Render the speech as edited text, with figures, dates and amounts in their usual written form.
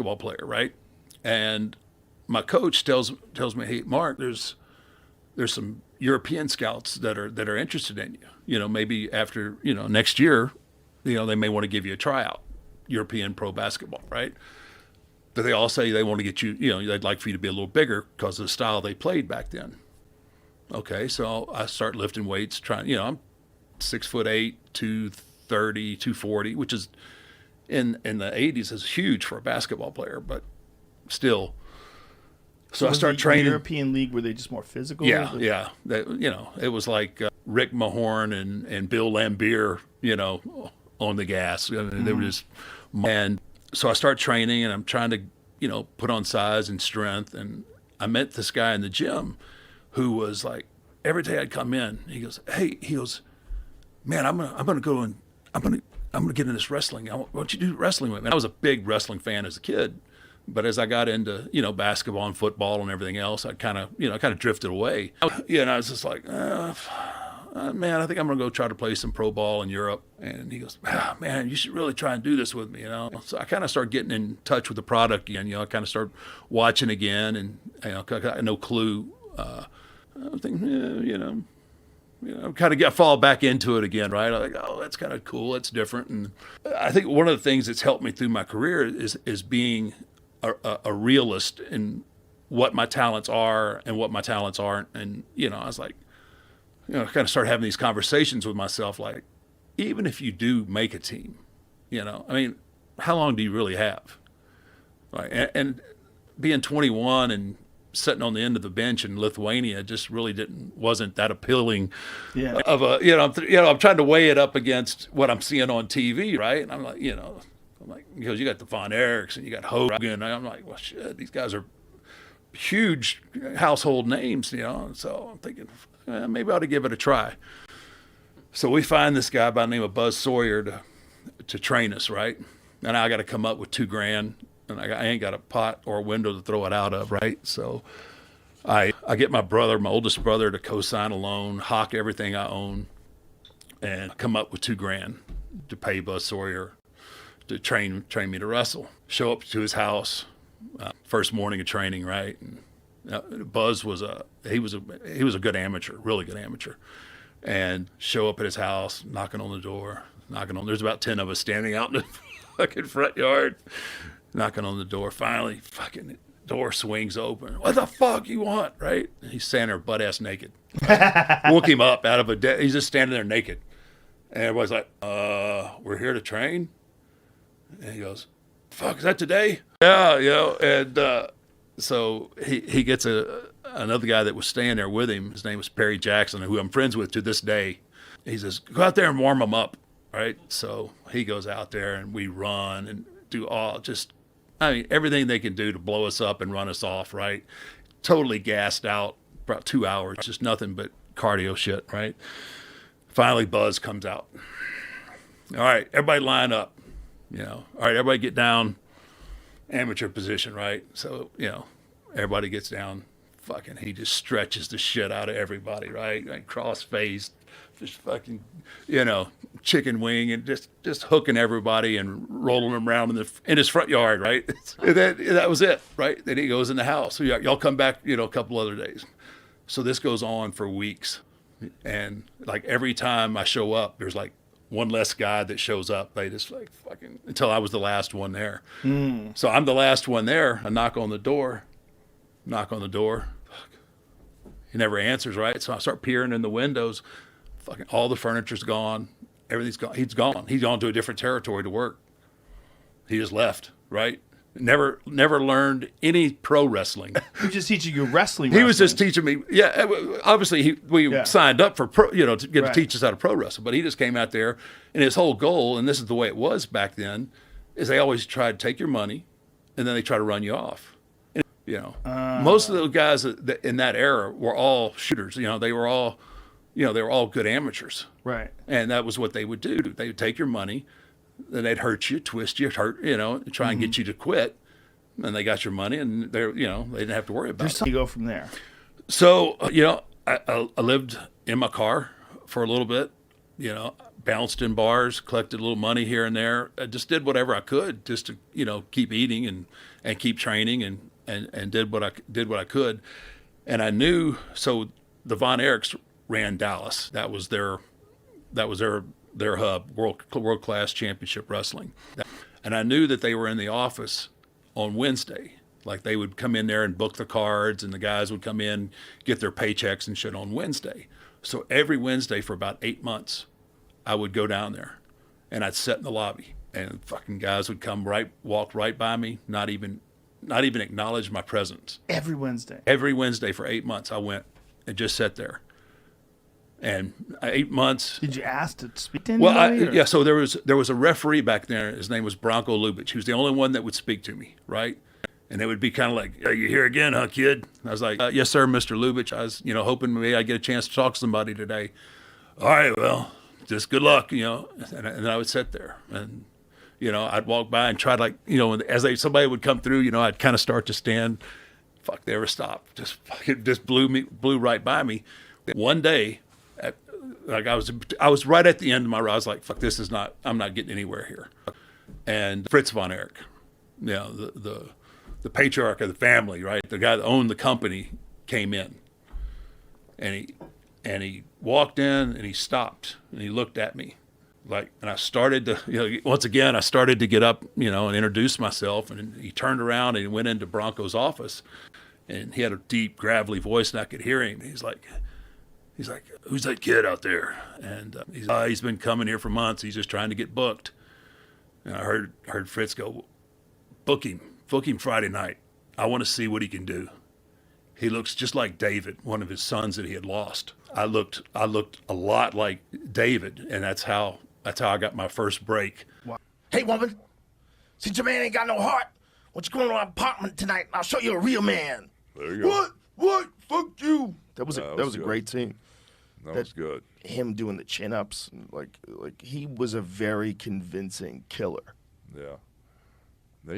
basketball player, right? And my coach tells me, hey, Mark, there's some European scouts that are interested in you. Maybe after, next year, they may want to give you a tryout, European pro basketball, right? But they all say they want to get you, they'd like for you to be a little bigger because of the style they played back then. Okay, so I start lifting weights, I'm 6'8", 230, 240, which is in the 80s is huge for a basketball player, but still. So I start training. The European League, were they just more physical? Yeah. It was like Rick Mahorn and Bill Lambier, on the gas. They were just, and so I start training, and I'm trying to, put on size and strength. And I met this guy in the gym who was like, every day I'd come in, he goes, man, I'm gonna go and I'm gonna get into this wrestling. Why don't you do wrestling with me? I was a big wrestling fan as a kid. But as I got into, basketball and football and everything else, I kind of drifted away. And I was just like, man, I think I'm going to go try to play some pro ball in Europe. And he goes, man, you should really try and do this with me, So I kind of started getting in touch with the product again, I kind of started watching again, and, I got no clue. I think, kind of fall back into it again, right? I'm like, oh, that's kind of cool. That's different. And I think one of the things that's helped me through my career is being a realist in what my talents are and what my talents aren't. And, I was like, kind of start having these conversations with myself, like, even if you do make a team, how long do you really have? Right. And being 21 and sitting on the end of the bench in Lithuania just really wasn't that appealing. Yeah. Of I'm trying to weigh it up against what I'm seeing on TV. Right. And I'm like, because you got the Von Erichs and you got Rogan, and I'm like, well, shit, these guys are huge household names, So I'm thinking, maybe I ought to give it a try. So we find this guy by the name of Buzz Sawyer to train us, right? And I got to come up with $2,000, and I ain't got a pot or a window to throw it out of, right? So I get my oldest brother, to co-sign a loan, hawk everything I own, and come up with $2,000 to pay Buzz Sawyer to train me to wrestle. Show up to his house, first morning of training, right? And Buzz was a good amateur, really good amateur, and show up at his house, knocking on the door. There's about 10 of us standing out in the fucking front yard, knocking on the door. Finally, fucking door swings open. What the fuck you want, right? And he's standing there butt ass naked. Woke him up out of a he's just standing there naked, and everybody's like, "We're here to train." And he goes, fuck, is that today? Yeah, and so he gets another guy that was staying there with him. His name was Perry Jackson, who I'm friends with to this day. He says, go out there and warm them up, right? So he goes out there, and we run and do everything they can do to blow us up and run us off, right? Totally gassed out, about 2 hours, just nothing but cardio shit, right? Finally, Buzz comes out. All right, everybody line up. All right, everybody get down, amateur position, right? So, everybody gets down. Fucking, he just stretches the shit out of everybody, right? Like cross-faced, just fucking, chicken wing, and just hooking everybody and rolling them around in his front yard, right? And that was it, right? Then he goes in the house. So y'all come back, a couple other days. So this goes on for weeks. And like every time I show up, there's like one less guy that shows up. They just like fucking, until I was the last one there. So I'm the last one there. I knock on the door. Fuck. He never answers, right? So I start peering in the windows. Fucking all the furniture's gone. Everything's gone. He's gone. He's gone to a different territory to work. He just left, right? Never learned any pro wrestling. He was just teaching you wrestling. He was just teaching me. Yeah, obviously we signed up for pro, to get to teach us how to pro wrestle. But he just came out there, and his whole goal, and this is the way it was back then, is they always try to take your money, and then they try to run you off. And, most of those guys in that era were all shooters. They were all good amateurs. Right. And that was what they would do. They would take your money. Then they'd hurt you, twist you, try and get you to quit. And they got your money, and they didn't have to worry about it. You go from there. So, I lived in my car for a little bit, bounced in bars, collected a little money here and there. I just did whatever I could just to, keep eating and keep training and did what I could. And I knew, so the Von Erichs ran Dallas. That was their hub, world class championship wrestling. And I knew that they were in the office on Wednesday. Like they would come in there and book the cards, and the guys would come in, get their paychecks and shit on Wednesday. So every Wednesday for about 8 months, I would go down there, and I'd sit in the lobby, and fucking guys would walk right by me, not even acknowledge my presence. Every Wednesday. Every Wednesday for 8 months, I went and just sat there. And 8 months. Did you ask to speak to anybody? Well, yeah. So there was a referee back there. His name was Bronco Lubitsch. He was the only one that would speak to me, right? And it would be kind of like, "Are you here again, huh, kid?" And I was like, "Yes, sir, Mr. Lubitsch. I was, hoping maybe I'd get a chance to talk to somebody today." "All right, well, just good luck, And then I would sit there, and I'd walk by and try to as somebody would come through, I'd kind of start to stand. Fuck, they ever stopped? Just blew right by me. One day, I was right at the end of my ride. I was like, "Fuck, I'm not getting anywhere here." And Fritz Von Erich, the patriarch of the family, right? The guy that owned the company came in, and he walked in and he stopped and he looked at me, and I started to, once again, I started to get up, and introduce myself, and he turned around and he went into Bronco's office, and he had a deep, gravelly voice, and I could hear him. He's like, "Who's that kid out there?" And he's been coming here for months. He's just trying to get booked. And I heard Fritz go, Book him Friday night. I want to see what he can do. He looks just like David, one of his sons that he had lost." I looked a lot like David, and that's how I got my first break. Wow. "Hey, woman, since your man ain't got no heart, why don't you come to my apartment tonight? I'll show you a real man." There you go. What? Fuck you. That was a great scene. That was good. Him doing the chin ups, like he was a very convincing killer. Yeah.